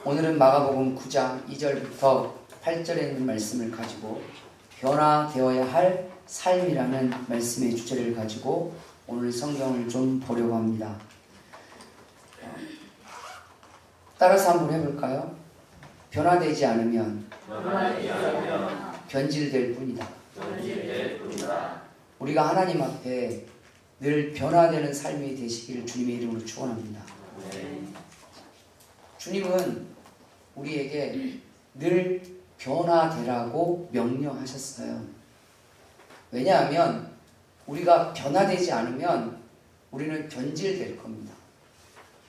오늘은 마가복음 9장 2절부터 8절에 있는 말씀을 가지고 변화되어야 할 삶이라는 말씀의 주제를 가지고 오늘 성경을 좀 보려고 합니다. 따라서 한번 해볼까요? 변화되지 않으면 변질될 뿐이다. 우리가 하나님 앞에 늘 변화되는 삶이 되시기를 주님의 이름으로 축원합니다. 주님은 우리에게 늘 변화되라고 명령하셨어요. 왜냐하면 우리가 변화되지 않으면 우리는 변질될 겁니다.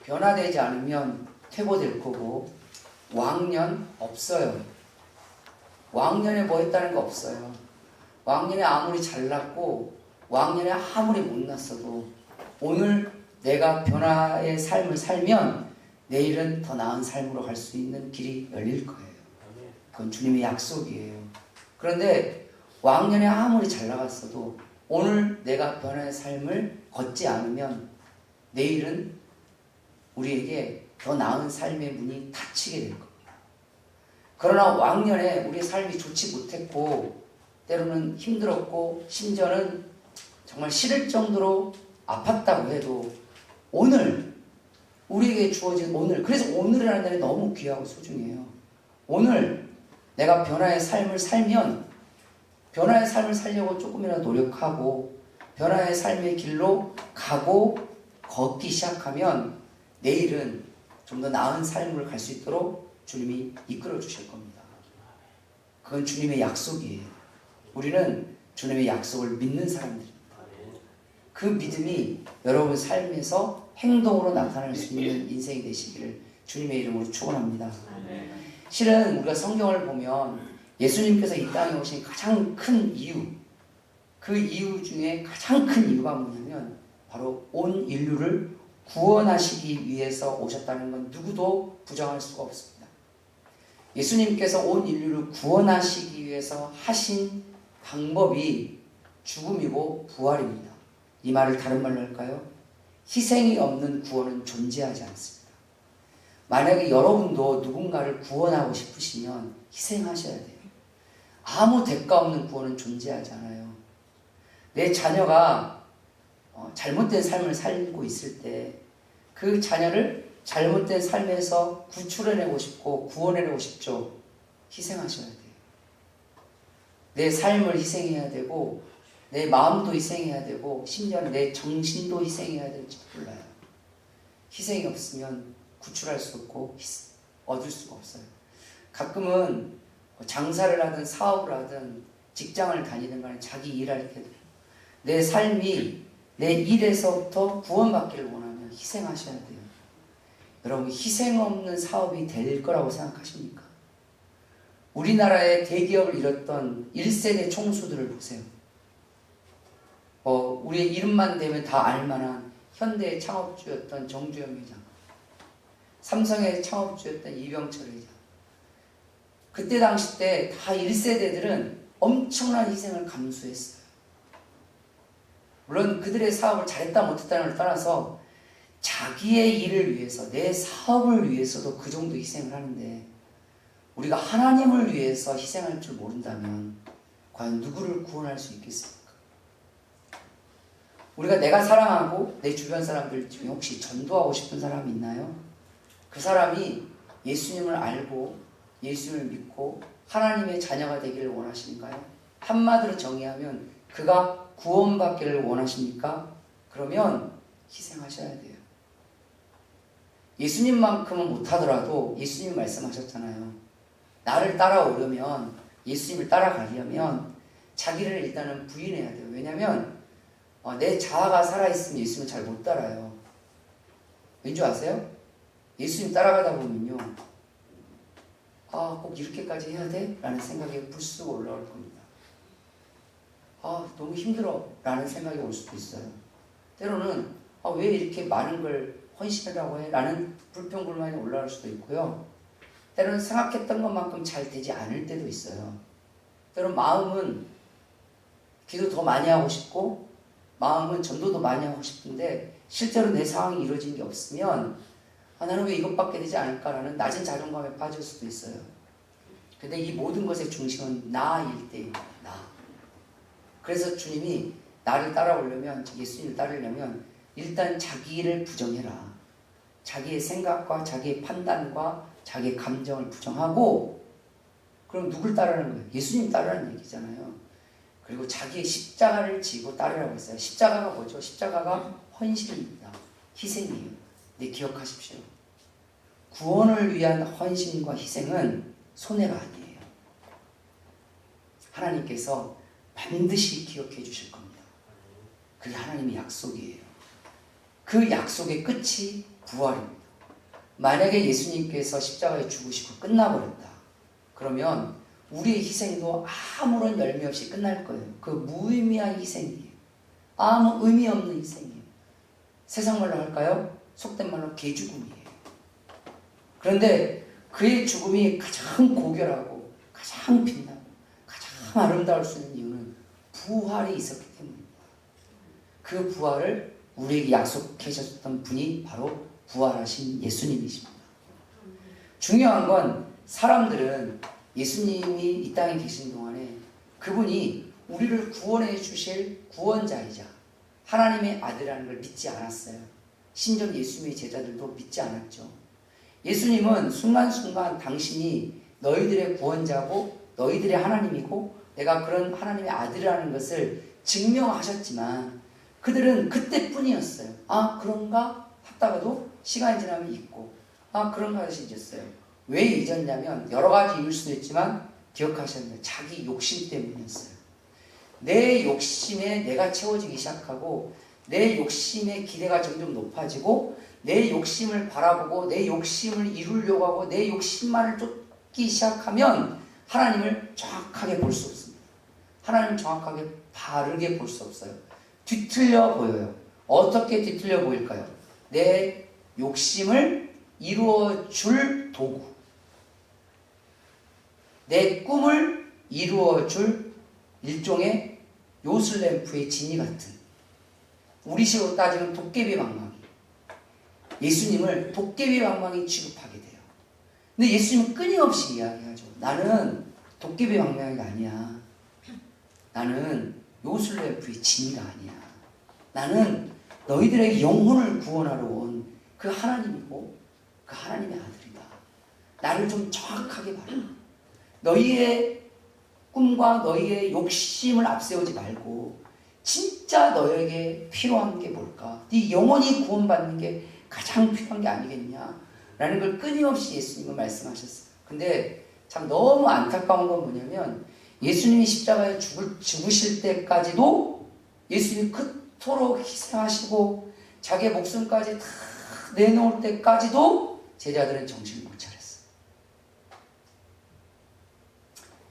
변화되지 않으면 퇴보될 거고 왕년 없어요. 왕년에 뭐 했다는 거 없어요. 왕년에 아무리 잘났고 왕년에 아무리 못났어도 오늘 내가 변화의 삶을 살면 내일은 더 나은 삶으로 갈 수 있는 길이 열릴 거예요. 그건 주님의 약속이에요. 그런데 왕년에 아무리 잘 나갔어도 오늘 내가 변화의 삶을 걷지 않으면 내일은 우리에게 더 나은 삶의 문이 닫히게 될 겁니다. 그러나 왕년에 우리의 삶이 좋지 못했고 때로는 힘들었고 심지어는 정말 싫을 정도로 아팠다고 해도 오늘 우리에게 주어진 오늘, 그래서 오늘이라는 날이 너무 귀하고 소중해요. 오늘 내가 변화의 삶을 살면 변화의 삶을 살려고 조금이라도 노력하고 변화의 삶의 길로 가고 걷기 시작하면 내일은 좀 더 나은 삶을 갈 수 있도록 주님이 이끌어 주실 겁니다. 그건 주님의 약속이에요. 우리는 주님의 약속을 믿는 사람들입니다. 그 믿음이 여러분 삶에서 행동으로 나타날 수 있는 인생이 되시기를 주님의 이름으로 축원합니다. 실은 우리가 성경을 보면 예수님께서 이 땅에 오신 가장 큰 이유, 그 이유 중에 가장 큰 이유가 뭐냐면 바로 온 인류를 구원하시기 위해서 오셨다는 건 누구도 부정할 수가 없습니다. 예수님께서 온 인류를 구원하시기 위해서 하신 방법이 죽음이고 부활입니다. 이 말을 다른 말로 할까요? 희생이 없는 구원은 존재하지 않습니다. 만약에 여러분도 누군가를 구원하고 싶으시면 희생하셔야 돼요. 아무 대가 없는 구원은 존재하지 않아요. 내 자녀가 잘못된 삶을 살고 있을 때 그 자녀를 잘못된 삶에서 구출해내고 싶고 구원해내고 싶죠. 희생하셔야 돼요. 내 삶을 희생해야 되고 내 마음도 희생해야 되고 심지어 내 정신도 희생해야 될지 몰라요. 희생이 없으면 구출할 수 없고 얻을 수가 없어요. 가끔은 장사를 하든 사업을 하든 직장을 다니든 간에 자기 일할 때도 내 삶이 내 일에서부터 구원받기를 원하면 희생하셔야 돼요. 여러분 희생 없는 사업이 될 거라고 생각하십니까? 우리나라의 대기업을 잃었던 1세대 총수들을 보세요. 우리의 이름만 대면 다 알만한 현대의 창업주였던 정주영 회장, 삼성의 창업주였던 이병철 회장. 그때 당시 때 다 1세대들은 엄청난 희생을 감수했어요. 물론 그들의 사업을 잘했다 못했다는 걸 떠나서 자기의 일을 위해서 내 사업을 위해서도 그 정도 희생을 하는데 우리가 하나님을 위해서 희생할 줄 모른다면 과연 누구를 구원할 수 있겠습니까? 우리가 내가 사랑하고 내 주변 사람들 중에 혹시 전도하고 싶은 사람이 있나요? 그 사람이 예수님을 알고 예수님을 믿고 하나님의 자녀가 되기를 원하십니까요? 한마디로 정의하면 그가 구원받기를 원하십니까? 그러면 희생하셔야 돼요. 예수님만큼은 못하더라도 예수님 말씀하셨잖아요. 나를 따라오려면 예수님을 따라가려면 자기를 일단은 부인해야 돼요. 왜냐하면 내 자아가 살아있으면 예수님을 잘 못 따라요. 왠지 아세요? 예수님 따라가다 보면요. 꼭 이렇게까지 해야 돼? 라는 생각이 불쑥 올라올 겁니다. 너무 힘들어 라는 생각이 올 수도 있어요. 때로는 왜 이렇게 많은 걸 헌신하라고 해? 라는 불평불만이 올라올 수도 있고요. 때로는 생각했던 것만큼 잘 되지 않을 때도 있어요. 때로는 마음은 기도 더 많이 하고 싶고 마음은 전도도 많이 하고 싶은데 실제로 내 상황이 이루어진 게 없으면 나는 왜 이것밖에 되지 않을까라는 낮은 자존감에 빠질 수도 있어요. 근데 이 모든 것의 중심은 나일 때입니다. 나. 그래서 주님이 나를 따라오려면, 예수님을 따르려면 일단 자기를 부정해라. 자기의 생각과 자기의 판단과 자기의 감정을 부정하고, 그럼 누굴 따르는 거예요? 예수님 따르라는 얘기잖아요. 그리고 자기의 십자가를 지고 따르라고 했어요. 십자가가 뭐죠? 십자가가 헌신입니다. 희생이에요. 근데 기억하십시오. 구원을 위한 헌신과 희생은 손해가 아니에요. 하나님께서 반드시 기억해 주실 겁니다. 그게 하나님의 약속이에요. 그 약속의 끝이 부활입니다. 만약에 예수님께서 십자가에 죽으시고 끝나버렸다. 그러면 우리의 희생도 아무런 열매 없이 끝날 거예요. 그 무의미한 희생이에요. 아무 의미 없는 희생이에요. 세상 말로 할까요? 속된 말로 개죽음이에요. 그런데 그의 죽음이 가장 고결하고 가장 빛나고 가장 아름다울 수 있는 이유는 부활이 있었기 때문입니다. 그 부활을 우리에게 약속해 주셨던 분이 바로 부활하신 예수님이십니다. 중요한 건 사람들은 예수님이 이 땅에 계신 동안에 그분이 우리를 구원해 주실 구원자이자 하나님의 아들이라는 걸 믿지 않았어요. 심지어 예수님의 제자들도 믿지 않았죠. 예수님은 순간순간 당신이 너희들의 구원자고 너희들의 하나님이고 내가 그런 하나님의 아들이라는 것을 증명하셨지만 그들은 그때뿐이었어요. 아 그런가? 하다가도 시간이 지나면 잊고 아 그런가 해서 잊었어요. 왜 잊었냐면 여러 가지 이유일 수도 있지만 기억하셔야 돼요. 자기 욕심 때문이었어요. 내 욕심에 내가 채워지기 시작하고 내 욕심의 기대가 점점 높아지고 내 욕심을 바라보고 내 욕심을 이루려고 하고 내 욕심만을 쫓기 시작하면 하나님을 정확하게 볼 수 없습니다. 하나님을 정확하게 바르게 볼 수 없어요. 뒤틀려 보여요. 어떻게 뒤틀려 보일까요? 내 욕심을 이루어 줄 도구, 내 꿈을 이루어 줄 일종의 요술램프의 지니 같은, 우리식으로 따지면 도깨비 방망이, 예수님을 도깨비 방망이 취급하게 돼요. 근데 예수님은 끊임없이 이야기하죠. 나는 도깨비 방망이가 아니야. 나는 요술램프의 지니가 아니야. 나는 너희들의 영혼을 구원하러 온 그 하나님이고 그 하나님의 아들이다. 나를 좀 정확하게 봐라. 너희의 꿈과 너희의 욕심을 앞세우지 말고 진짜 너에게 필요한 게 뭘까? 네 영혼이 구원받는 게 가장 필요한 게 아니겠냐? 라는 걸 끊임없이 예수님은 말씀하셨어요. 근데 참 너무 안타까운 건 뭐냐면 예수님이 십자가에 죽으실 때까지도 예수님이 그토록 희생하시고 자기의 목숨까지 다 내놓을 때까지도 제자들은 정신을 못 차렸어요.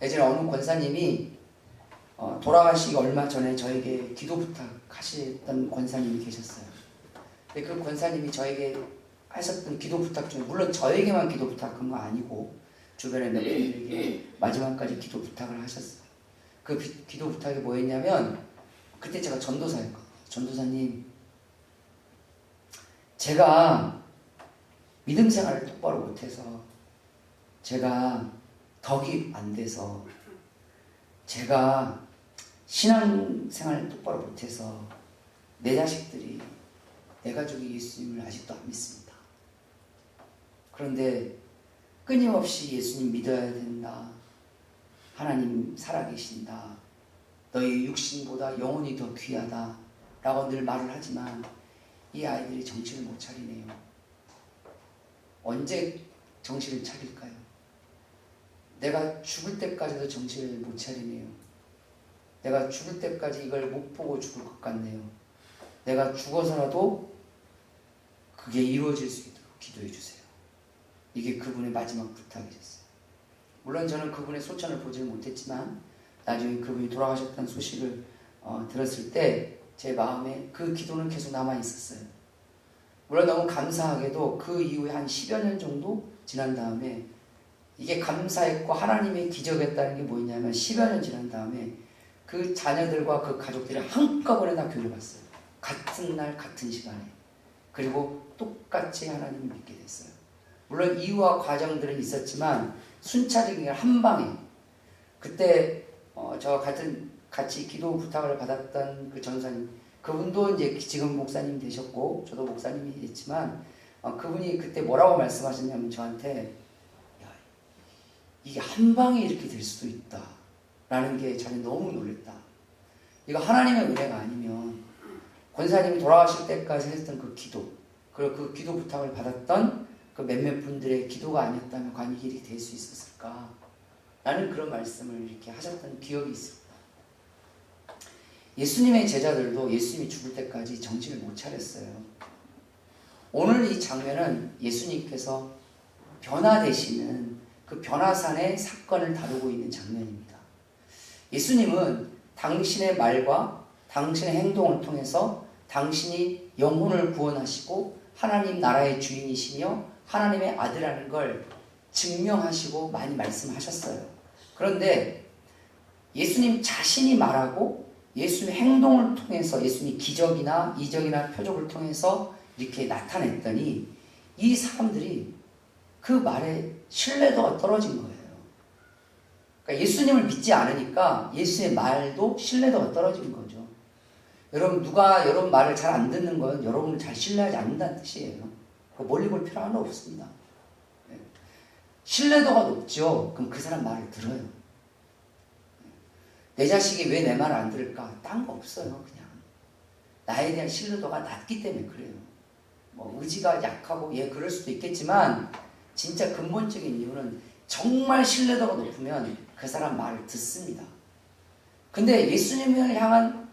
예전에 어느 권사님이 돌아가시기 얼마 전에 저에게 기도 부탁하셨던 권사님이 계셨어요. 근데 그 권사님이 저에게 하셨던 기도 부탁 중에 물론 저에게만 기도 부탁한 거 아니고 주변에 몇 분들에게 마지막까지 기도 부탁을 하셨어요. 그 기도 부탁이 뭐였냐면 그때 제가 전도사였거든요. 전도사님, 제가 믿음 생활을 똑바로 못해서 제가 덕이 안 돼서 제가 신앙 생활을 똑바로 못해서 내 자식들이 내 가족이 예수님을 아직도 안 믿습니다. 그런데 끊임없이 예수님 믿어야 된다. 하나님 살아계신다. 너희 육신보다 영혼이 더 귀하다. 라고 늘 말을 하지만 이 아이들이 정신을 못 차리네요. 언제 정신을 차릴까요? 내가 죽을 때까지도 정신을 못 차리네요. 내가 죽을 때까지 이걸 못 보고 죽을 것 같네요. 내가 죽어서라도 그게 이루어질 수 있도록 기도해 주세요. 이게 그분의 마지막 부탁이셨어요. 물론 저는 그분의 소천을 보지는 못했지만 나중에 그분이 돌아가셨다는 소식을 들었을 때 제 마음에 그 기도는 계속 남아 있었어요. 물론 너무 감사하게도 그 이후에 한 10여 년 정도 지난 다음에 이게 감사했고 하나님의 기적이었다는 게 뭐냐면 10여 년 지난 다음에 그 자녀들과 그 가족들이 한꺼번에 다 교회를 갔어요. 같은 날 같은 시간에. 그리고 똑같이 하나님을 믿게 됐어요. 물론 이유와 과정들은 있었지만 순차적인 한 방에 그때 저와 같이 기도 부탁을 받았던 그 전사님, 그분도 이제 지금 목사님 되셨고 저도 목사님이 됐지만 그분이 그때 뭐라고 말씀하셨냐면 저한테 야, 이게 한 방에 이렇게 될 수도 있다 라는 게 저는 너무 놀랬다. 이거 하나님의 은혜가 아니면 권사님이 돌아가실 때까지 했던 그 기도, 그리고 그 기도 부탁을 받았던 그 몇몇 분들의 기도가 아니었다면 과연 이게 이렇게 될 수 있었을까? 라는 그런 말씀을 이렇게 하셨던 기억이 있습니다. 예수님의 제자들도 예수님이 죽을 때까지 정신을 못 차렸어요. 오늘 이 장면은 예수님께서 변화되시는 그 변화산의 사건을 다루고 있는 장면입니다. 예수님은 당신의 말과 당신의 행동을 통해서 당신이 영혼을 구원하시고 하나님 나라의 주인이시며 하나님의 아들이라는 걸 증명하시고 많이 말씀하셨어요. 그런데 예수님 자신이 말하고 예수님의 행동을 통해서 예수님이 기적이나 이적이나 표적을 통해서 이렇게 나타냈더니 이 사람들이 그 말에 신뢰도가 떨어진 거예요. 그러니까 예수님을 믿지 않으니까 예수의 말도 신뢰도가 떨어진 거죠. 여러분, 누가 여러분 말을 잘 안 듣는 건 여러분을 잘 신뢰하지 않는다는 뜻이에요. 멀리 볼 필요는 없습니다. 신뢰도가 높죠. 그럼 그 사람 말을 들어요. 내 자식이 왜 내 말을 안 들을까? 딴 거 없어요. 그냥 나에 대한 신뢰도가 낮기 때문에 그래요. 뭐 의지가 약하고 그럴 수도 있겠지만 진짜 근본적인 이유는 정말 신뢰도가 높으면 그 사람 말을 듣습니다. 근데 예수님을 향한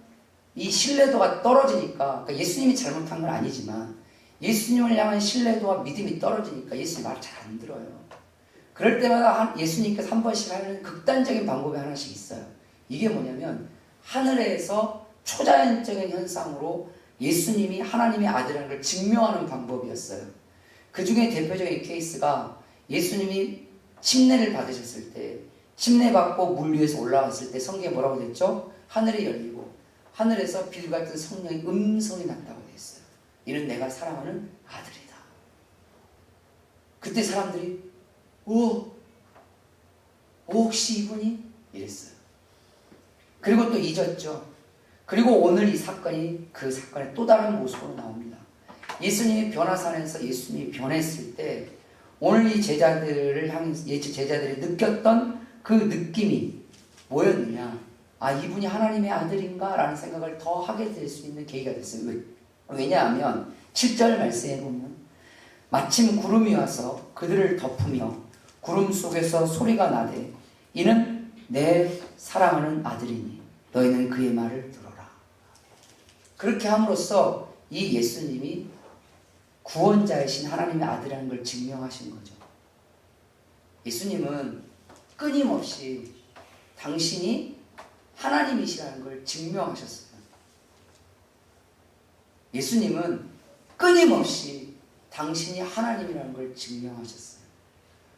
이 신뢰도가 떨어지니까, 그러니까 예수님이 잘못한 건 아니지만 예수님을 향한 신뢰도와 믿음이 떨어지니까 예수님 말을 잘 안 들어요. 그럴 때마다 예수님께서 한 번씩 하는 극단적인 방법이 하나씩 있어요. 이게 뭐냐면 하늘에서 초자연적인 현상으로 예수님이 하나님의 아들이라는 걸 증명하는 방법이었어요. 그 중에 대표적인 케이스가 예수님이 침례를 받으셨을 때, 침례 받고 물 위에서 올라왔을 때 성경에 뭐라고 됐죠? 하늘이 열리고 하늘에서 비둘 같은 성령의 음성이 났다고 되어 있어요. 이는 내가 사랑하는 아들이다. 그때 사람들이 혹시 이분이? 이랬어요. 그리고 또 잊었죠. 그리고 오늘 이 사건이 그 사건의 또 다른 모습으로 나옵니다. 예수님이 변화산에서 예수님이 변했을 때 오늘 이 제자들을 향해 제자들이 느꼈던 그 느낌이 뭐였느냐? 이분이 하나님의 아들인가? 라는 생각을 더 하게 될 수 있는 계기가 됐어요. 왜냐하면 7절 말씀에 보면 마침 구름이 와서 그들을 덮으며 구름 속에서 소리가 나되 이는 내 사랑하는 아들이니 너희는 그의 말을 들어라. 그렇게 함으로써 이 예수님이 구원자이신 하나님의 아들이라는 걸 증명하신 거죠. 예수님은 끊임없이 당신이 하나님이시라는 걸 증명하셨어요. 예수님은 끊임없이 당신이 하나님이라는 걸 증명하셨어요.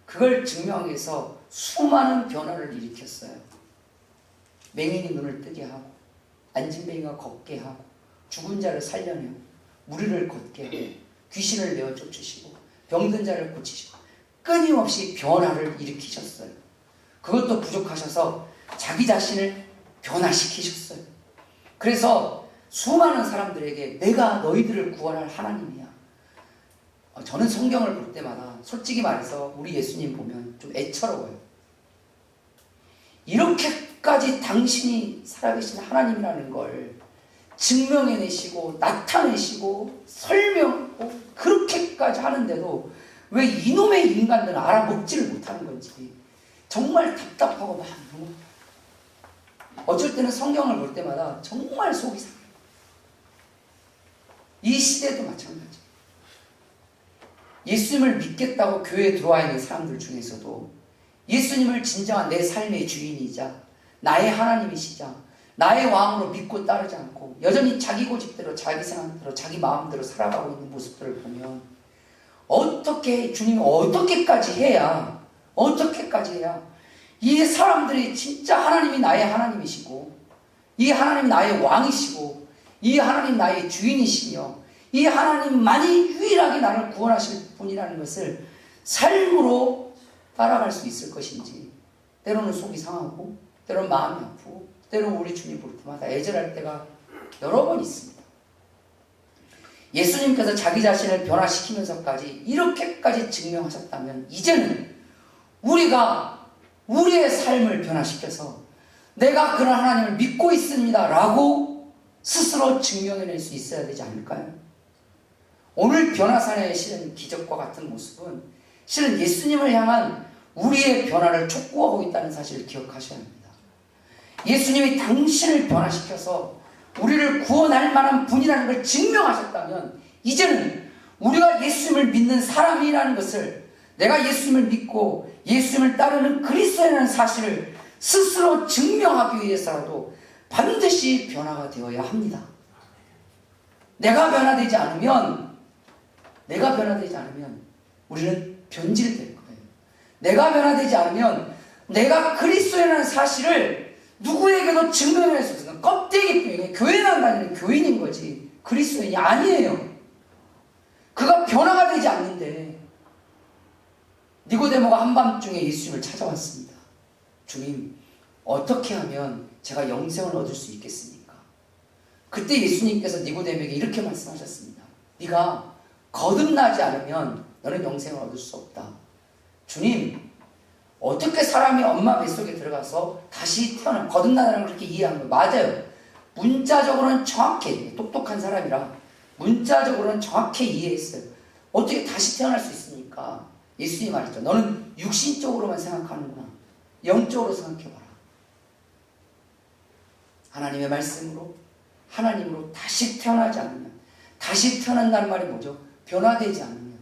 그걸 증명하기 위해서 수많은 변화를 일으켰어요. 맹인이 눈을 뜨게 하고 안진뱅이가 걷게 하고 죽은 자를 살려내고 무리를 걷게 하고 귀신을 내어 쫓으시고 병든 자를 고치시고 끊임없이 변화를 일으키셨어요. 그것도 부족하셔서 자기 자신을 변화시키셨어요. 그래서 수많은 사람들에게 내가 너희들을 구원할 하나님이야. 저는 성경을 볼 때마다 솔직히 말해서 우리 예수님 보면 좀 애처로워요. 이렇게까지 당신이 살아계신 하나님이라는 걸 증명해내시고 나타내시고 설명하고 그렇게까지 하는데도 왜 이놈의 인간들은 알아먹지를 못하는 건지 정말 답답하고 마음이 어쩔 때는 성경을 볼 때마다 정말 속이 상해요. 이 시대도 마찬가지. 예수님을 믿겠다고 교회에 들어와 있는 사람들 중에서도 예수님을 진정한 내 삶의 주인이자 나의 하나님이시자 나의 왕으로 믿고 따르지 않고 여전히 자기 고집대로 자기 생각대로 자기 마음대로 살아가고 있는 모습들을 보면 주님이 어떻게까지 해야 이 사람들이 진짜 하나님이 나의 하나님이시고 이 하나님이 나의 왕이시고 이 하나님 나의 주인이시며 이 하나님만이 유일하게 나를 구원하실 분이라는 것을 삶으로 따라갈 수 있을 것인지, 때로는 속이 상하고 때로는 마음이 아프고 때로는 우리 주님 볼 때마다 애절할 때가 여러 번 있습니다. 예수님께서 자기 자신을 변화시키면서까지 이렇게까지 증명하셨다면 이제는 우리가 우리의 삶을 변화시켜서 내가 그런 하나님을 믿고 있습니다 라고 스스로 증명해낼 수 있어야 되지 않을까요? 오늘 변화산의 실은 기적과 같은 모습은 실은 예수님을 향한 우리의 변화를 촉구하고 있다는 사실을 기억하셔야 합니다. 예수님이 당신을 변화시켜서 우리를 구원할 만한 분이라는 걸 증명하셨다면 이제는 우리가 예수님을 믿는 사람이라는 것을, 내가 예수님을 믿고 예수님을 따르는 그리스도라는 사실을 스스로 증명하기 위해서라도 반드시 변화가 되어야 합니다. 내가 변화되지 않으면 우리는 변질될 거예요. 내가 변화되지 않으면 내가 그리스도라는 사실을 누구에게도 증명할 수 없어요. 껍데기뿐이에요. 교회만 다니는 교인인 거지 그리스도인이 아니에요. 그가 변화가 되지 않는데, 니고데모가 한밤중에 예수님을 찾아왔습니다. 주님, 어떻게 하면 제가 영생을 얻을 수 있겠습니까? 그때 예수님께서 니고데모에게 이렇게 말씀하셨습니다. 네가 거듭나지 않으면 너는 영생을 얻을 수 없다. 주님, 어떻게 사람이 엄마 뱃속에 들어가서 다시 태어나, 거듭나다는 걸 그렇게 이해하는 거예요. 맞아요. 문자적으로는 정확해. 똑똑한 사람이라 문자적으로는 정확히 이해했어요. 어떻게 다시 태어날 수 있습니까? 예수님이 말했죠. 너는 육신적으로만 생각하는구나. 영적으로 생각해봐라. 하나님의 말씀으로, 하나님으로 다시 태어나지 않으면, 다시 태어난다는 말이 뭐죠? 변화되지 않으면,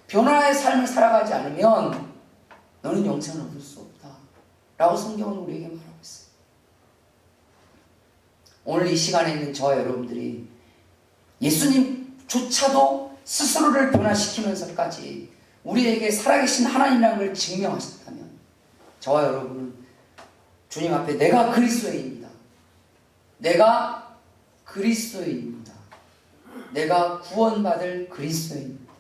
변화의 삶을 살아가지 않으면 너는 영생을 얻을 수 없다 라고 성경은 우리에게 말하고 있어요. 오늘 이 시간에 있는 저와 여러분들이 예수님조차도 스스로를 변화시키면서까지 우리에게 살아계신 하나님이라는 걸 증명하셨다면 저와 여러분은 주님 앞에 내가 그리스도인입니다. 내가 그리스도인입니다. 내가 구원받을 그리스도인입니다.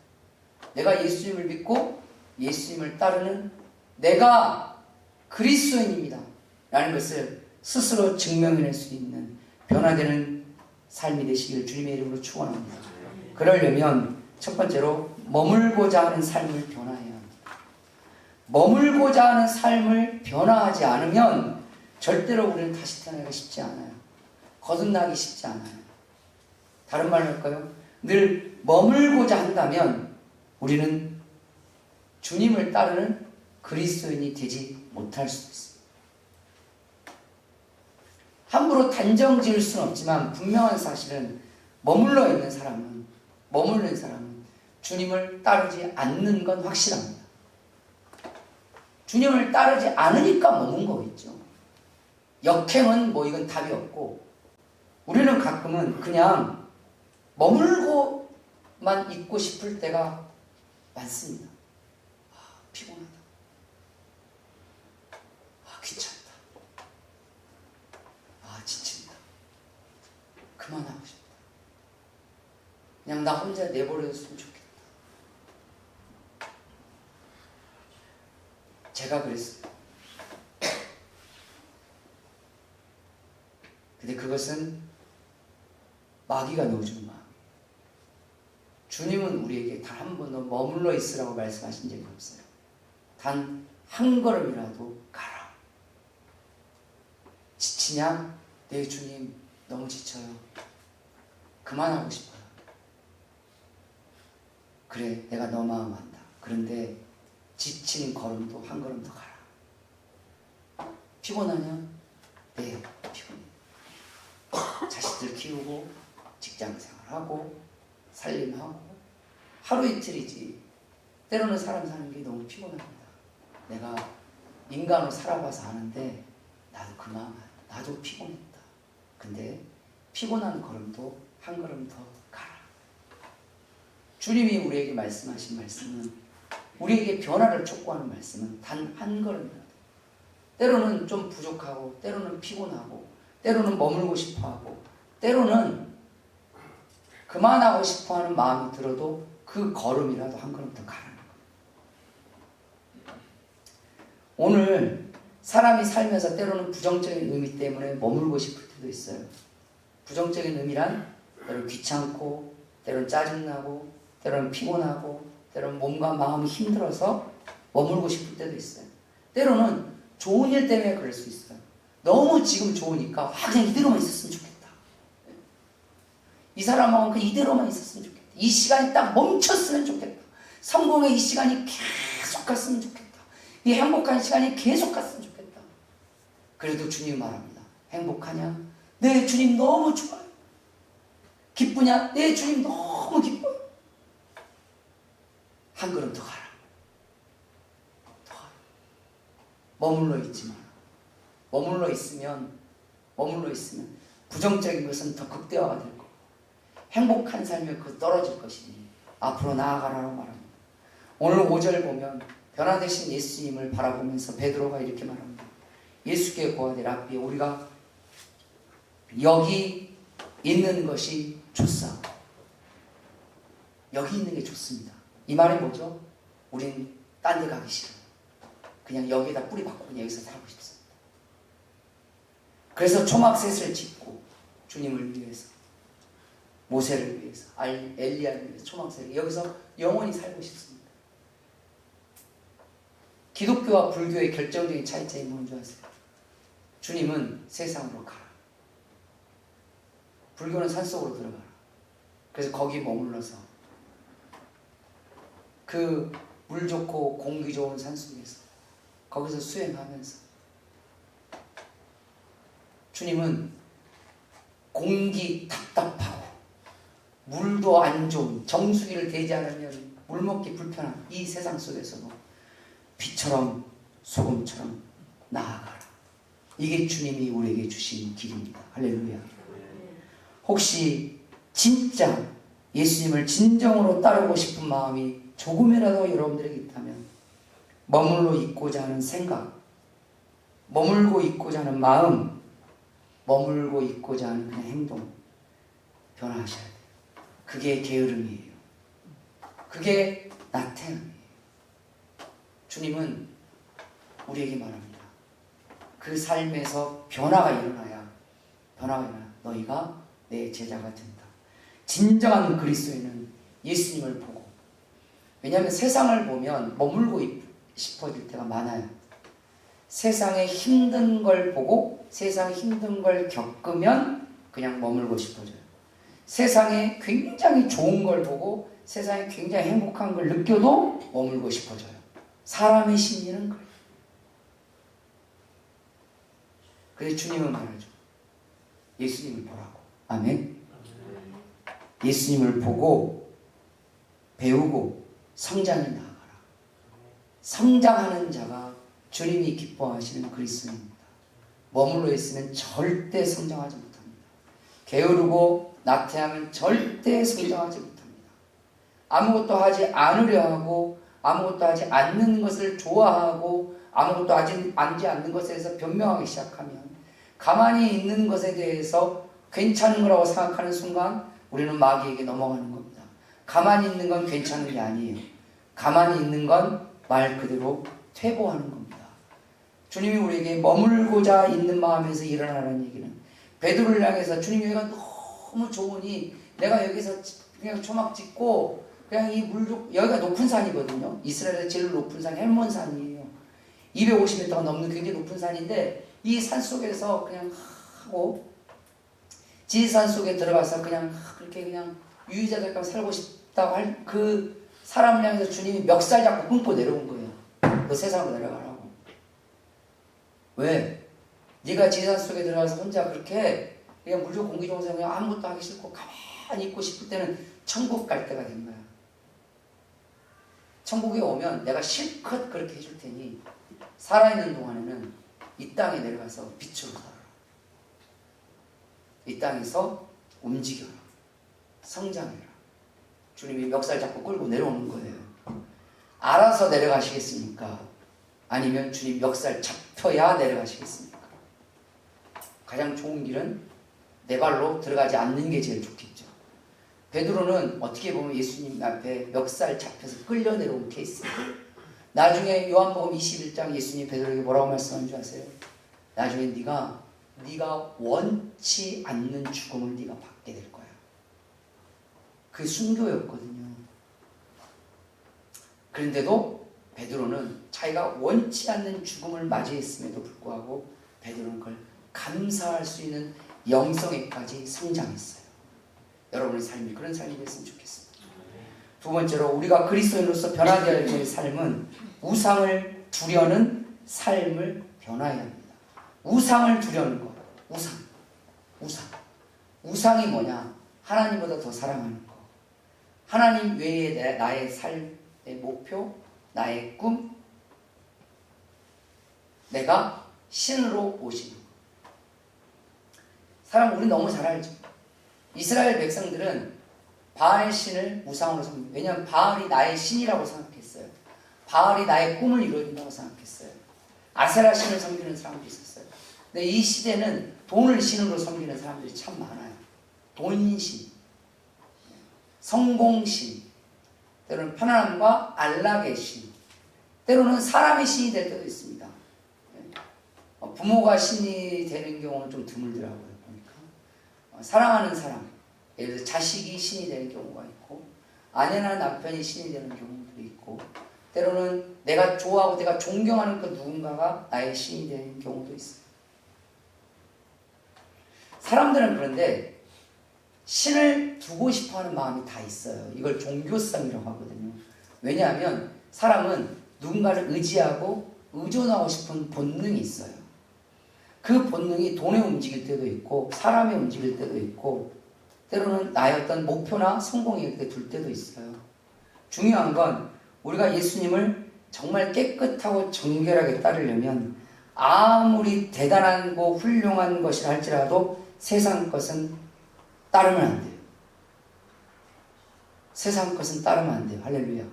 내가 예수님을 믿고 예수님을 따르는 내가 그리스도인입니다 라는 것을 스스로 증명해낼 수 있는 변화되는 삶이 되시길 주님의 이름으로 축원합니다. 그러려면 첫 번째로 머물고자 하는 삶을 변화해야 합니다. 머물고자 하는 삶을 변화하지 않으면 절대로 우리는 다시 태어나기 쉽지 않아요. 거듭나기 쉽지 않아요. 다른 말로 할까요? 늘 머물고자 한다면 우리는 주님을 따르는 그리스도인이 되지 못할 수도 있습니다. 함부로 단정 지을 수는 없지만 분명한 사실은 머물러 있는 사람은 주님을 따르지 않는 건 확실합니다. 주님을 따르지 않으니까 머문 거겠죠. 역행은 뭐 이건 답이 없고 우리는 가끔은 그냥 머물고만 있고 싶을 때가 많습니다. 피곤하다. 귀찮다. 지친다. 그만하고 싶다. 그냥 나 혼자 내버려뒀으면 좋겠다. 제가 그랬어요. 근데 그것은 마귀가 넣어주는 마음. 주님은 우리에게 단 한 번도 머물러 있으라고 말씀하신 적이 없어요. 단 한 걸음이라도 가라. 지치냐? 네 주님 너무 지쳐요. 그만하고 싶어요. 그래 내가 너 마음 안다. 그런데 지친 걸음도 한 걸음 더 가라. 피곤하냐? 네 피곤해. 자식들 키우고 직장생활하고 살림하고 하루 이틀이지 때로는 사람 사는 게 너무 피곤합니다. 내가 인간으로 살아봐서 아는데 나도 그 마음 알아. 나도 피곤했다. 근데 피곤한 걸음도 한 걸음 더 가라. 주님이 우리에게 말씀하신 말씀은, 우리에게 변화를 촉구하는 말씀은 단 한 걸음이라도, 때로는 좀 부족하고 때로는 피곤하고 때로는 머물고 싶어하고 때로는 그만하고 싶어하는 마음이 들어도 그 걸음이라도 한 걸음 더 가라는 거예요. 오늘 사람이 살면서 때로는 부정적인 의미 때문에 머물고 싶을 때도 있어요. 부정적인 의미란 때로는 귀찮고, 때로는 짜증나고, 때로는 피곤하고, 때로는 몸과 마음이 힘들어서 머물고 싶을 때도 있어요. 때로는 좋은 일 때문에 그럴 수 있어요. 너무 지금 좋으니까 그냥 이대로만 있었으면 좋겠다. 이 사람하고는 그냥 이대로만 있었으면 좋겠다. 이 시간이 딱 멈췄으면 좋겠다. 성공의 이 시간이 계속 갔으면 좋겠다. 이 행복한 시간이 계속 갔으면 좋겠다. 그래도 주님 말합니다. 행복하냐? 네, 주님 너무 좋아요. 기쁘냐? 네, 주님 너무 기뻐요. 한 걸음 더 가라. 더 가라. 머물러 있지 마라. 머물러 있으면 부정적인 것은 더 극대화가 될 거고, 행복한 삶이 그 떨어질 것이니 앞으로 나아가라고 말합니다. 오늘 5절 보면 변화되신 예수님을 바라보면서 베드로가 이렇게 말합니다. 예수께 고하되 랍비, 우리가 여기 있는 것이 좋사. 여기 있는 게 좋습니다. 이 말이 뭐죠? 우린 딴 데 가기 싫어요. 그냥 여기에다 뿌리 박고 그냥 여기서 살고 싶습니다. 그래서 초막셋을 짓고 주님을 위해서, 모세를 위해서, 엘리야를 위해서 초막셋을 여기서 영원히 살고 싶습니다. 기독교와 불교의 결정적인 차이점이 뭔지 아세요? 주님은 세상으로 가라. 불교는 산속으로 들어가라. 그래서 거기 머물러서 그 물 좋고 공기 좋은 산속에서 거기서 수행하면서, 주님은 공기 답답하고 물도 안 좋은 정수기를 대지 않으면 물 먹기 불편한 이 세상 속에서도 빛처럼 소금처럼 나아가라. 이게 주님이 우리에게 주신 길입니다. 할렐루야. 혹시 진짜 예수님을 진정으로 따르고 싶은 마음이 조금이라도 여러분들에게 있다면, 머물러 있고자 하는 생각, 머물고 있고자 하는 마음, 머물고 있고자 하는 그냥 행동 변화하셔야 돼요. 그게 게으름이에요. 그게 나태함이에요. 주님은 우리에게 말합니다. 그 삶에서 변화가 일어나야 너희가 내 제자가 된다. 진정한 그리스도인은 예수님을 보고, 왜냐하면 세상을 보면 머물고 싶어질 때가 많아요. 세상에 힘든 걸 보고 세상에 힘든 걸 겪으면 그냥 머물고 싶어져요. 세상에 굉장히 좋은 걸 보고 세상에 굉장히 행복한 걸 느껴도 머물고 싶어져요. 사람의 심리는 그래요. 그래서 주님은 말하죠. 예수님을 보라고. 아멘. 예수님을 보고 배우고 성장해 나아가라. 성장하는 자가 주님이 기뻐하시는 그리스도입니다. 머물러 있으면 절대 성장하지 못합니다. 게으르고 나태하면 절대 성장하지 못합니다. 아무것도 하지 않으려 하고 아무것도 하지 않는 것을 좋아하고 아무것도 하지 않는 것에 대해서 변명하기 시작하면, 가만히 있는 것에 대해서 괜찮은 거라고 생각하는 순간 우리는 마귀에게 넘어가는 겁니다. 가만히 있는 건 괜찮은 게 아니에요. 가만히 있는 건 말 그대로 퇴보하는 겁니다. 주님이 우리에게 머물고자 있는 마음에서 일어나는 얘기는, 베드로를 향해서 주님 여기가 너무 좋으니 내가 여기서 그냥 초막 짓고 그냥 이 여기가 높은 산이거든요. 이스라엘에서 제일 높은 산 헬몬산이에요. 250m가 넘는 굉장히 높은 산인데, 이 산 속에서 그냥 하고 지리산 속에 들어가서 그냥 그렇게 그냥 유유자적하게 살고 싶다고 할 그 사람을 향해서 주님이 멱살 잡고 끊고 내려온 거예요. 너 세상으로 내려가라고. 왜? 네가 지리산 속에 들어가서 혼자 그렇게 그냥 물 좋고 공기 좋은 데 그냥 아무것도 하기 싫고 가만히 있고 싶을 때는 천국 갈 때가 된 거야. 천국에 오면 내가 실컷 그렇게 해줄 테니 살아있는 동안에는 이 땅에 내려가서 빛으로 살아라. 이 땅에서 움직여라. 성장해라. 주님이 멱살 잡고 끌고 내려오는 거예요. 알아서 내려가시겠습니까? 아니면 주님 멱살 잡혀야 내려가시겠습니까? 가장 좋은 길은 내 발로 들어가지 않는 게 제일 좋겠죠. 베드로는 어떻게 보면 예수님 앞에 멱살 잡혀서 끌려 내려온 케이스예요. 나중에 요한복음 21장 예수님 베드로에게 뭐라고 말씀한 줄 아세요? 나중에 네가 원치 않는 죽음을 네가 받게 될 거야. 그게 순교였거든요. 그런데도 베드로는 자기가 원치 않는 죽음을 맞이했음에도 불구하고 베드로는 그걸 감사할 수 있는 영성에까지 성장했어요. 여러분의 삶이 그런 삶이 됐으면 좋겠습니다. 두 번째로 우리가 그리스도인으로서 변화되어야 될 삶은 우상을 두려는 삶을 변화해야 합니다. 우상을 두려는 것. 우상이 뭐냐? 하나님보다 더 사랑하는 것. 하나님 외에 나의 삶의 목표, 나의 꿈, 내가 신으로 모시는 것. 사람 우리 너무 잘 알죠. 이스라엘 백성들은 바알 신을 우상으로 섬깁니다. 왜냐하면 바알이 나의 신이라고 생각했어요. 바알이 나의 꿈을 이루어준다고 생각했어요. 아세라 신을 섬기는 사람도 있었어요. 근데 이 시대는 돈을 신으로 섬기는 사람들이 참 많아요. 돈신, 성공신, 때로는 편안함과 안락의 신, 때로는 사람의 신이 될 때도 있습니다. 부모가 신이 되는 경우는 좀 드물더라고요. 보니까 사랑하는 사람, 예를 들어 자식이 신이 되는 경우가 있고, 아내나 남편이 신이 되는 경우도 있고, 때로는 내가 좋아하고 내가 존경하는 그 누군가가 나의 신이 되는 경우도 있어요. 사람들은 그런데 신을 두고 싶어하는 마음이 다 있어요. 이걸 종교성이라고 하거든요. 왜냐하면 사람은 누군가를 의지하고 의존하고 싶은 본능이 있어요. 그 본능이 돈에 움직일 때도 있고 사람에 움직일 때도 있고 때로는 나의 어떤 목표나 성공에 이렇게 둘 때도 있어요. 중요한 건 우리가 예수님을 정말 깨끗하고 정결하게 따르려면 아무리 대단하고 훌륭한 것이라 할지라도 세상 것은 따르면 안 돼요. 세상 것은 따르면 안 돼요. 할렐루야.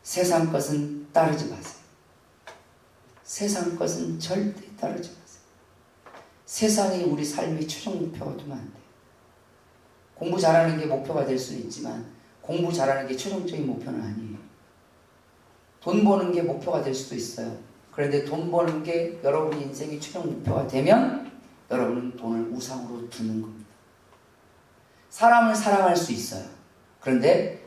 세상 것은 따르지 마세요. 세상 것은 절대 따르지 마세요. 세상이 우리 삶의 최종 목표가 되면 안 돼요. 공부 잘하는 게 목표가 될 수는 있지만 공부 잘하는 게 최종적인 목표는 아니에요. 돈 버는 게 목표가 될 수도 있어요. 그런데 돈 버는 게 여러분의 인생의 최종 목표가 되면 여러분은 돈을 우상으로 두는 겁니다. 사람을 사랑할 수 있어요. 그런데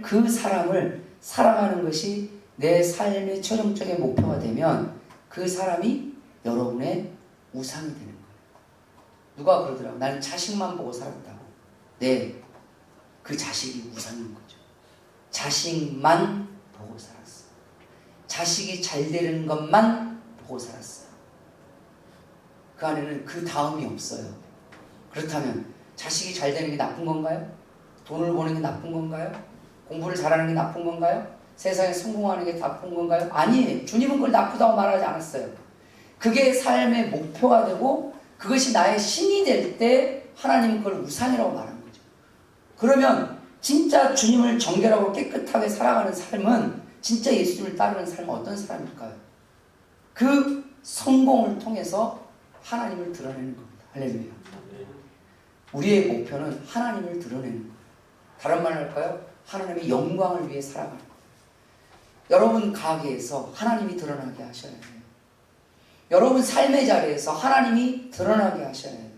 그 사람을 사랑하는 것이 내 삶의 최종적인 목표가 되면 그 사람이 여러분의 우상이 되는 거예요. 누가 그러더라고요. 나는 자식만 보고 살았다고. 네, 그 자식이 우상인 거죠. 자식만 보고 살았어요. 자식이 잘 되는 것만 보고 살았어요. 그 안에는 그 다음이 없어요. 그렇다면 자식이 잘 되는 게 나쁜 건가요? 돈을 버는 게 나쁜 건가요? 공부를 잘하는 게 나쁜 건가요? 세상에 성공하는 게 나쁜 건가요? 아니에요. 주님은 그걸 나쁘다고 말하지 않았어요. 그게 삶의 목표가 되고 그것이 나의 신이 될 때 하나님은 그걸 우상이라고 말하는 거죠. 그러면 진짜 주님을 정결하고 깨끗하게 살아가는 삶은 진짜 예수님을 따르는 삶은 어떤 사람일까요? 그 성공을 통해서 하나님을 드러내는 겁니다. 할렐루야. 우리의 목표는 하나님을 드러내는 거예요. 다른 말로 할까요? 하나님의 영광을 위해 살아가는 거예요. 여러분 가게에서 하나님이 드러나게 하셔야 해요. 여러분 삶의 자리에서 하나님이 드러나게 하셔야 해요.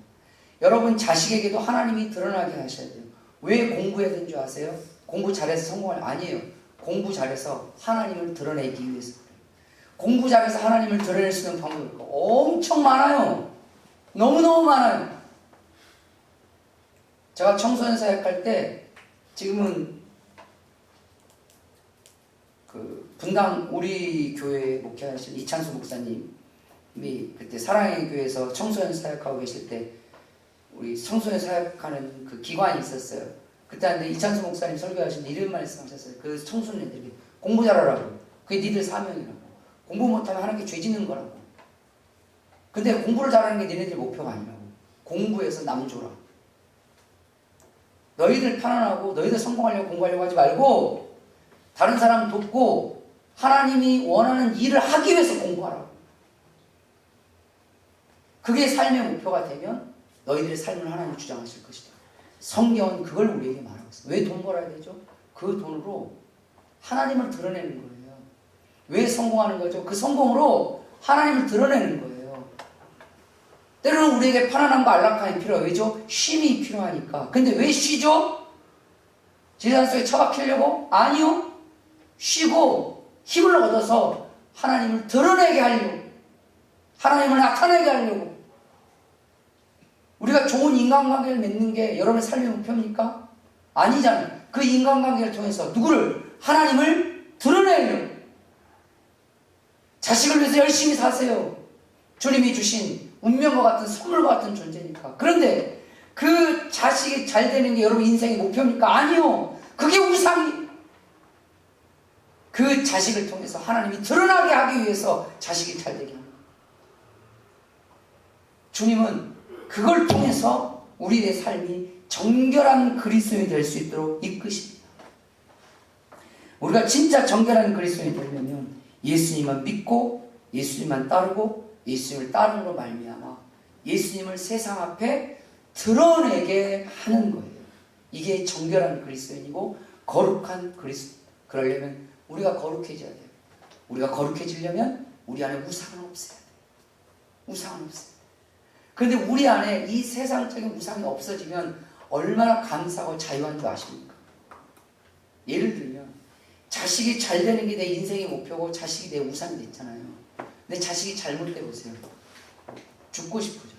여러분 자식에게도 하나님이 드러나게 하셔야 돼요. 왜 공부해야 되는 줄 아세요? 공부 잘해서 성공할 아니에요. 공부 잘해서 하나님을 드러내기 위해서 그래요. 공부 잘해서 하나님을 드러낼 수 있는 방법이 엄청 많아요. 너무너무 많아요. 제가 청소년 사역할 때 지금은 그 분당 우리 교회 목회하신 이찬수 목사님이 그때 사랑의 교회에서 청소년 사역하고 계실 때 우리 청소년 사역하는 그 기관이 있었어요. 그때 한데 이찬수 목사님 설교하시는데 이런 말씀하셨어요. 그 청소년들에게 공부 잘하라고. 그게 니들 사명이라고. 공부 못하면 하는 게 죄 짓는 거라고. 근데 공부를 잘하는 게 니네들 목표가 아니라고. 공부해서 남 줘라. 너희들 편안하고 너희들 성공하려고 공부하려고 하지 말고 다른 사람 돕고 하나님이 원하는 일을 하기 위해서 공부하라고. 그게 삶의 목표가 되면 너희들의 삶을 하나님이 주장하실 것이다. 성경은 그걸 우리에게 말하고 있어요. 왜 돈 벌어야 되죠? 그 돈으로 하나님을 드러내는 거예요. 왜 성공하는 거죠? 그 성공으로 하나님을 드러내는 거예요. 때로는 우리에게 편안함과 안락함이 필요해요. 왜죠? 쉼이 필요하니까. 근데 왜 쉬죠? 지상 속에 처박히려고? 아니요. 쉬고 힘을 얻어서 하나님을 드러내게 하려고, 하나님을 나타내게 하려고. 우리가 좋은 인간관계를 맺는 게 여러분의 삶의 목표입니까? 아니잖아요. 그 인간관계를 통해서 누구를? 하나님을 드러내려고. 자식을 위해서 열심히 사세요. 주님이 주신 운명과 같은 선물과 같은 존재니까. 그런데 그 자식이 잘 되는 게 여러분 인생의 목표입니까? 아니요. 그게 우상이. 그 자식을 통해서 하나님이 드러나게 하기 위해서 자식이 잘 되게 합니다. 주님은 그걸 통해서 우리의 삶이 정결한 그리스도인이 될 수 있도록 이끄십니다. 우리가 진짜 정결한 그리스도인이 되려면 예수님만 믿고 예수님만 따르고 예수님을 따르므로 말미암아 예수님을 세상 앞에 드러내게 하는 거예요. 이게 정결한 그리스도인이고 거룩한 그리스도. 그러려면 우리가 거룩해져야 돼요. 우리가 거룩해지려면 우리 안에 우상은 없어야 돼요. 우상은 없어야 돼요. 그런데 우리 안에 이 세상적인 우상이 없어지면 얼마나 감사하고 자유한 줄 아십니까? 예를 들면 자식이 잘 되는 게 내 인생의 목표고 자식이 내 우상이 됐잖아요. 내 자식이 잘못돼 보세요. 죽고 싶어져요.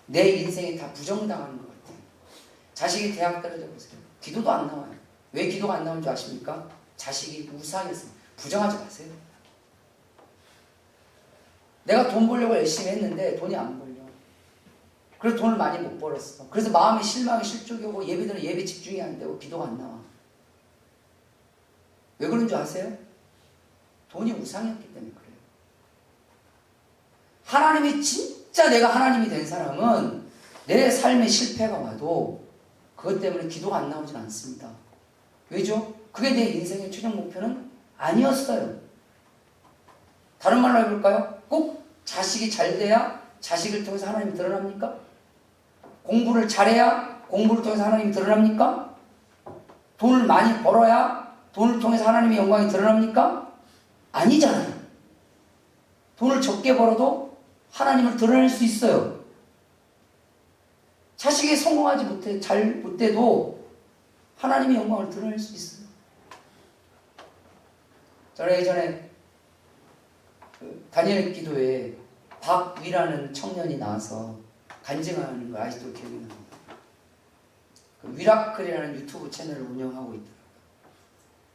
내 인생이 다 부정당하는 것 같아요. 자식이 대학 떨어져 보세요. 기도도 안 나와요. 왜 기도가 안 나오는 줄 아십니까? 자식이 우상이었어요. 부정하지 마세요. 내가 돈 벌려고 열심히 했는데 돈이 안 벌려. 그래서 돈을 많이 못 벌었어. 그래서 마음이 실망이 실족이 오고 예배들은 예배 집중이 안 되고 기도가 안 나와. 왜 그런 줄 아세요? 돈이 우상이었기 때문에 그래요. 하나님이 진짜 내가 하나님이 된 사람은 내 삶에 실패가 와도 그것 때문에 기도가 안 나오진 않습니다. 왜죠? 그게 내 인생의 최종 목표는 아니었어요. 다른 말로 해볼까요? 꼭 자식이 잘 돼야 자식을 통해서 하나님이 드러납니까? 공부를 잘해야 공부를 통해서 하나님이 드러납니까? 돈을 많이 벌어야 돈을 통해서 하나님의 영광이 드러납니까? 아니잖아요. 돈을 적게 벌어도 하나님을 드러낼 수 있어요. 자식이 성공하지 못해도 하나님의 영광을 드러낼 수 있어요. 저는 예전에 다니엘 기도에 박위라는 청년이 나와서 간증하는 거 아직도 기억이 납니다. 그 위라클이라는 유튜브 채널을 운영하고 있더라고요.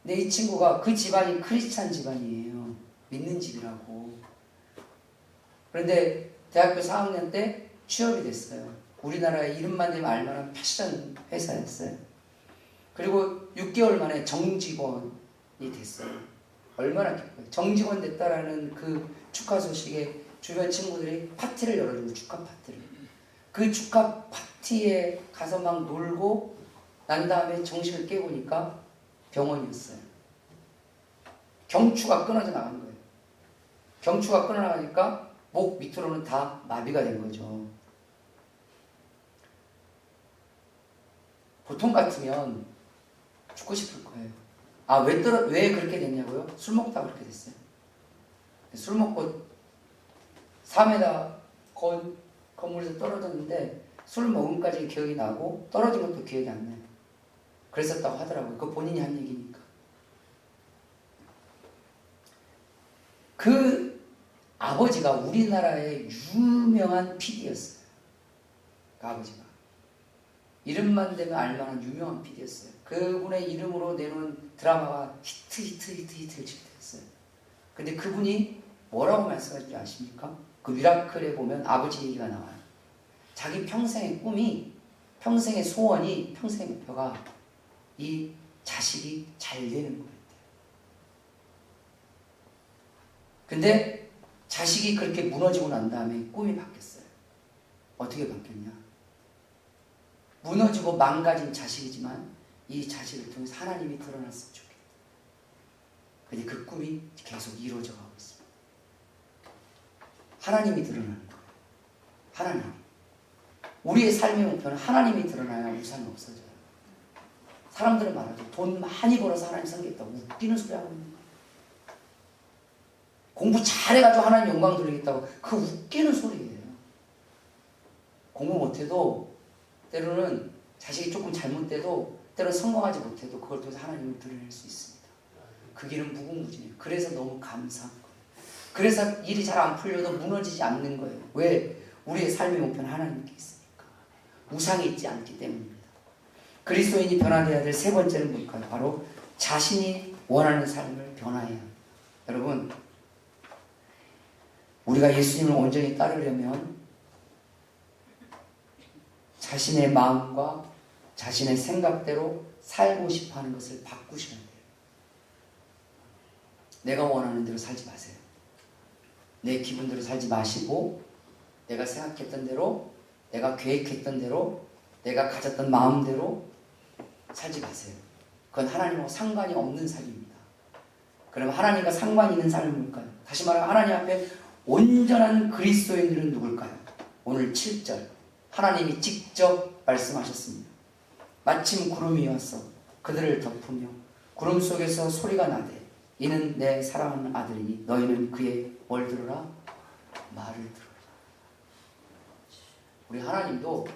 근데 이 친구가 그 집안이 크리스찬 집안이에요. 믿는 집이라고. 그런데 대학교 4학년 때 취업이 됐어요. 우리나라에 이름만 되면 알만한 패션 회사였어요. 그리고 6개월 만에 정직원이 됐어요. 얼마나 기뻐요. 정직원 됐다라는 그 축하 소식에 주변 친구들이 파티를 열어주고 축하 파티를. 그 축하 파티에 가서 막 놀고 난 다음에 정신을 깨보니까 병원이었어요. 경추가 끊어져 나간 거예요. 경추가 끊어나가니까 목 밑으로는 다 마비가 된 거죠. 보통 같으면 죽고 싶을 거예요. 아, 왜 그렇게 됐냐고요? 술 먹다가 그렇게 됐어요. 술 먹고 4m 건물에서 떨어졌는데 술 먹음까지 기억이 나고 떨어진 것도 기억이 안 나요. 그랬었다고 하더라고요. 그거 본인이 한 얘기니까. 그 아버지가 우리나라의 유명한 PD였어요. 그 아버지가. 이름만 되면 알만한 유명한 PD였어요. 그분의 이름으로 내놓은 드라마가 히트를 칠 때였어요. 근데 그분이 뭐라고 말씀하신지 아십니까? 그 미라클에 보면 아버지 얘기가 나와요. 자기 평생의 꿈이, 평생의 소원이, 평생의 목표가 이 자식이 잘 되는 거였대요. 근데 자식이 그렇게 무너지고 난 다음에 꿈이 바뀌었어요. 어떻게 바뀌었냐? 무너지고 망가진 자식이지만 이 자식을 통해서 하나님이 드러났으면 좋겠다. 근데 그 꿈이 계속 이루어져 가고 있습니다. 하나님이 드러나는 거예요. 하나님. 우리의 삶의 목표는 하나님이 드러나야 우상이 없어져요. 사람들은 말하죠. 돈 많이 벌어서 하나님 섬기겠다고. 웃기는 소리 하고 있는 거예요. 공부 잘해가지고 하나님 영광 돌리겠다고. 그 웃기는 소리예요. 공부 못해도 때로는 자식이 조금 잘못돼도 때로는 성공하지 못해도 그걸 통해서 하나님을 드러낼 수 있습니다. 그 길은 무궁무진해요. 그래서 너무 감사한 거예요. 그래서 일이 잘 안 풀려도 무너지지 않는 거예요. 왜? 우리의 삶의 목표는 하나님께 있으니까. 우상이 있지 않기 때문입니다. 그리스도인이 변화되어야 될 세 번째는 뭘까요? 바로 자신이 원하는 삶을 변화해야 합니다. 여러분, 우리가 예수님을 온전히 따르려면 자신의 마음과 자신의 생각대로 살고 싶어하는 것을 바꾸셔야 돼요. 내가 원하는 대로 살지 마세요. 내 기분대로 살지 마시고 내가 생각했던 대로, 내가 계획했던 대로, 내가 가졌던 마음대로 살지 마세요. 그건 하나님하고 상관이 없는 삶입니다. 그럼 하나님과 상관이 있는 삶은 뭘까요? 다시 말하면 하나님 앞에 온전한 그리스도인들은 누굴까요? 오늘 7절 하나님이 직접 말씀하셨습니다. 마침 구름이 와서 그들을 덮으며 구름 속에서 소리가 나되 이는 내 사랑하는 아들이니 너희는 그의 뭘 들으라? 말을 들으라. 우리 하나님도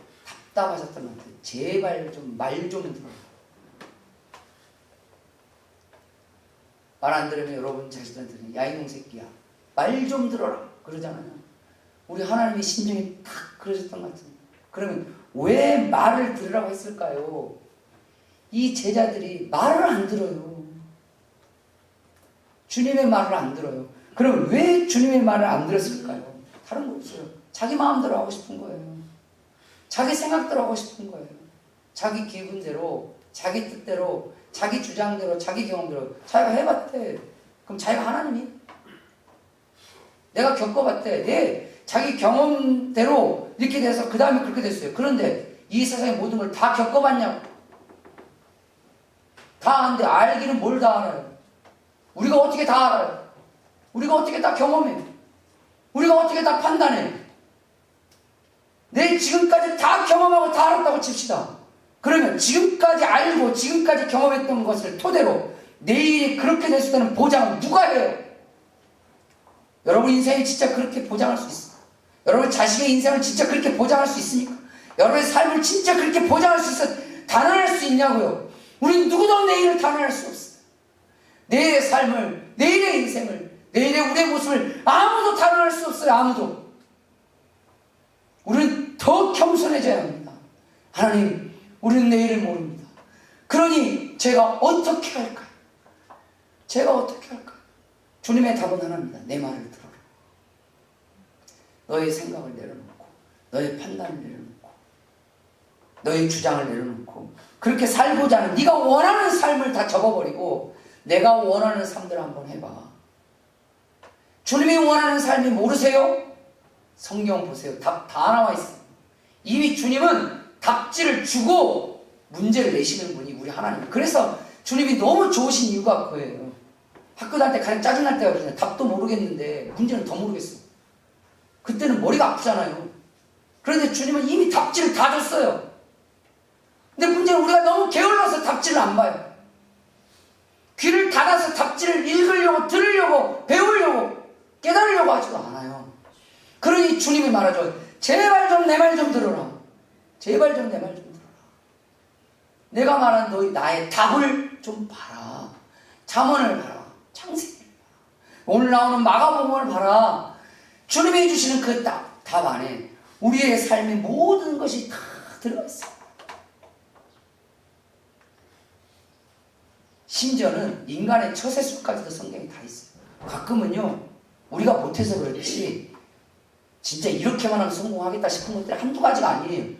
답답하셨던 것 같아요. 제발 좀 말 좀 들어라. 말 안 들으면 여러분 자식들한테는 야 이놈 새끼야 말 좀 들어라 그러잖아요. 우리 하나님의 심정이 딱 그러셨던 것 같습니다. 그러면 왜 말을 들으라고 했을까요? 이 제자들이 말을 안 들어요. 주님의 말을 안 들어요. 그럼 왜 주님의 말을 안 들었을까요? 다른 거 없어요. 자기 마음대로 하고 싶은 거예요. 자기 생각대로 하고 싶은 거예요. 자기 기분대로, 자기 뜻대로, 자기 주장대로, 자기 경험대로 자기가 해봤대. 그럼 자기가 하나님이? 내가 겪어봤대. 네, 자기 경험대로 이렇게 돼서 그 다음에 그렇게 됐어요. 그런데 이 세상의 모든 걸 다 겪어봤냐고. 다 아는데 알기는 뭘 다 알아요. 우리가 어떻게 다 알아요? 우리가 어떻게 다 경험해? 우리가 어떻게 다 판단해? 내 지금까지 다 경험하고 다 알았다고 칩시다. 그러면 지금까지 알고 지금까지 경험했던 것을 토대로 내일이 그렇게 됐을 때는 보장은 누가 해요? 여러분 인생이 진짜 그렇게 보장할 수 있어요? 여러분 자식의 인생을 진짜 그렇게 보장할 수 있습니까? 여러분의 삶을 진짜 그렇게 보장할 수 있어 단언할 수 있냐고요? 우린 누구도 내일을 단언할 수 없어요. 내일의 삶을, 내일의 인생을, 내일의 우리의 모습을 아무도 단언할 수 없어요. 아무도. 우리는 더 겸손해져야 합니다. 하나님, 우리는 내일을 모릅니다. 그러니 제가 어떻게 할까요? 제가 어떻게 할까요? 주님의 답은 하나입니다. 내 말을 들어라. 너의 생각을 내려놓고 너의 판단을 내려놓고 너의 주장을 내려놓고 그렇게 살고자 하는 네가 원하는 삶을 다 접어버리고 내가 원하는 삶대로 한번 해봐. 주님이 원하는 삶이 모르세요? 성경 보세요. 답 다 나와 있어요. 이미 주님은 답지를 주고 문제를 내시는 분이 우리 하나님. 그래서 주님이 너무 좋으신 이유가 그거예요. 학교 다닐 때 가장 짜증날 때가 그러잖아요. 답도 모르겠는데 문제는 더 모르겠어. 그때는 머리가 아프잖아요. 그런데 주님은 이미 답지를 다 줬어요. 근데 문제는 우리가 너무 게을러서 답지를 안 봐요. 귀를 닫아서 답지를 읽으려고 들으려고 배우려고 깨달으려고 하지도 않아요. 그러니 주님이 말하죠. 제발 좀 내 말 좀 들어라. 제발 좀 내 말 좀 들어라. 내가 말한 너희 나의 답을 좀 봐라. 잠언을 봐라. 창세기를 봐라. 오늘 나오는 마가복음을 봐라. 주님이 해주시는 그 답 안에 우리의 삶의 모든 것이 다 들어가 있어요. 심지어는 인간의 처세술까지도 성경에 다 있어요. 가끔은요 우리가 못해서 그렇지 진짜 이렇게만 하면 성공하겠다 싶은 것들이 한두 가지가 아니에요.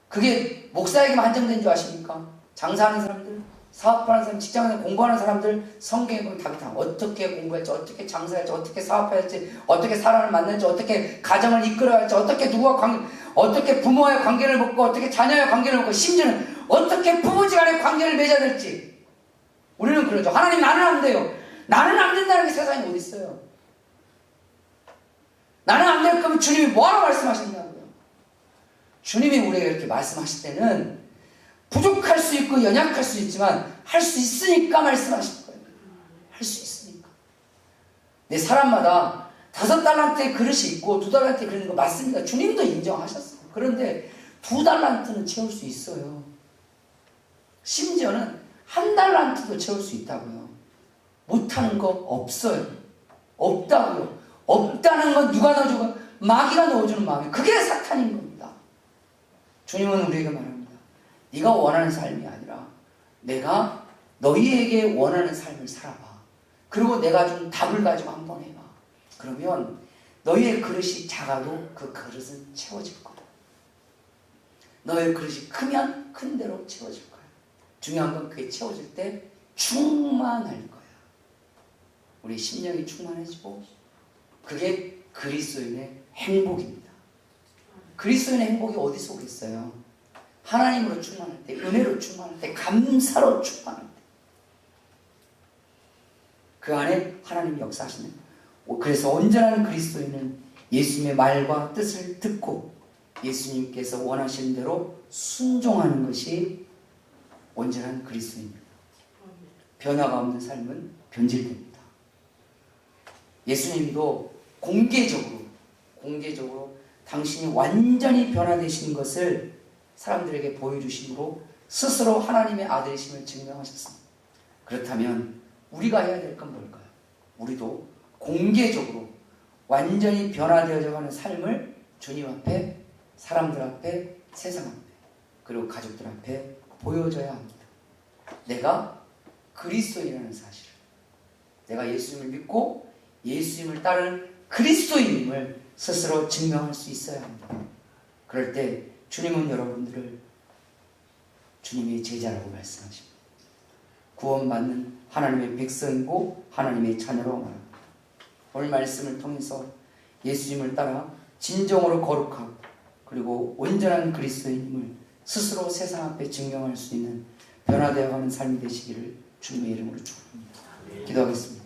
그게 목사에게만 한정된 줄 아십니까? 장사하는 사람들, 사업하는 사람, 직장에서 공부하는 사람들 성경에 보면 답이 다 어떻게 공부할지, 어떻게 장사할지, 어떻게 사업할지, 어떻게 사람을 만날지, 어떻게 가정을 이끌어야 할지, 어떻게 누구와 어떻게 부모와의 관계를 맺고 어떻게 자녀와의 관계를 맺고 심지어는 어떻게 부부지간의 관계를 맺어야 될지 우리는 그러죠. 하나님 나는 안 돼요. 나는 안 된다는 게 세상에 어디 있어요. 나는 안 될 거면 주님이 뭐하러 말씀하셨냐고요. 주님이 우리에게 이렇게 말씀하실 때는 부족할 수 있고 연약할 수 있지만 할 수 있으니까 말씀하실 거예요. 할 수 있으니까. 내 사람마다 5달란트의 그릇이 있고 2달란트의 그릇인 거 맞습니다. 주님도 인정하셨어요. 그런데 2달란트는 채울 수 있어요. 심지어는 1달란트도 채울 수 있다고요. 못하는 거 없어요. 없다고요. 없다는 건 누가 넣어주고 마귀가 넣어주는 마음이에요. 그게 사탄인 겁니다. 주님은 우리에게 말합니다. 네가 원하는 삶이 아니라 내가 너희에게 원하는 삶을 살아봐. 그리고 내가 준 답을 가지고 한번 해봐. 그러면 너희의 그릇이 작아도 그 그릇은 채워질 거야. 너의 그릇이 크면 큰 대로 채워질 거야. 중요한 건 그게 채워질 때 충만할 거야. 우리 심령이 충만해지고 그게 그리스도인의 행복입니다. 그리스도인의 행복이 어디서 오겠어요? 하나님으로 충만할 때, 은혜로 충만할 때, 감사로 충만할 때. 그 안에 하나님이 역사하시는. 그래서 온전한 그리스도인은 예수님의 말과 뜻을 듣고 예수님께서 원하시는 대로 순종하는 것이 온전한 그리스도인입니다. 변화가 없는 삶은 변질됩니다. 예수님도 공개적으로 당신이 완전히 변화되신 것을 사람들에게 보여주심으로 스스로 하나님의 아들이심을 증명하셨습니다. 그렇다면 우리가 해야 될 건 뭘까요? 우리도 공개적으로 완전히 변화되어져 가는 삶을 주님 앞에, 사람들 앞에, 세상 앞에, 그리고 가족들 앞에 보여줘야 합니다. 내가 그리스도인이라는 사실을, 내가 예수님을 믿고 예수님을 따르는 그리스도인임을 스스로 증명할 수 있어야 합니다. 그럴 때 주님은 여러분들을 주님의 제자라고 말씀하십니다. 구원받는 하나님의 백성이고 하나님의 자녀라고 말합니다. 오늘 말씀을 통해서 예수님을 따라 진정으로 거룩하고 그리고 온전한 그리스도인임을 스스로 세상 앞에 증명할 수 있는 변화되어가는 삶이 되시기를 주님의 이름으로 축복합니다. 기도하겠습니다.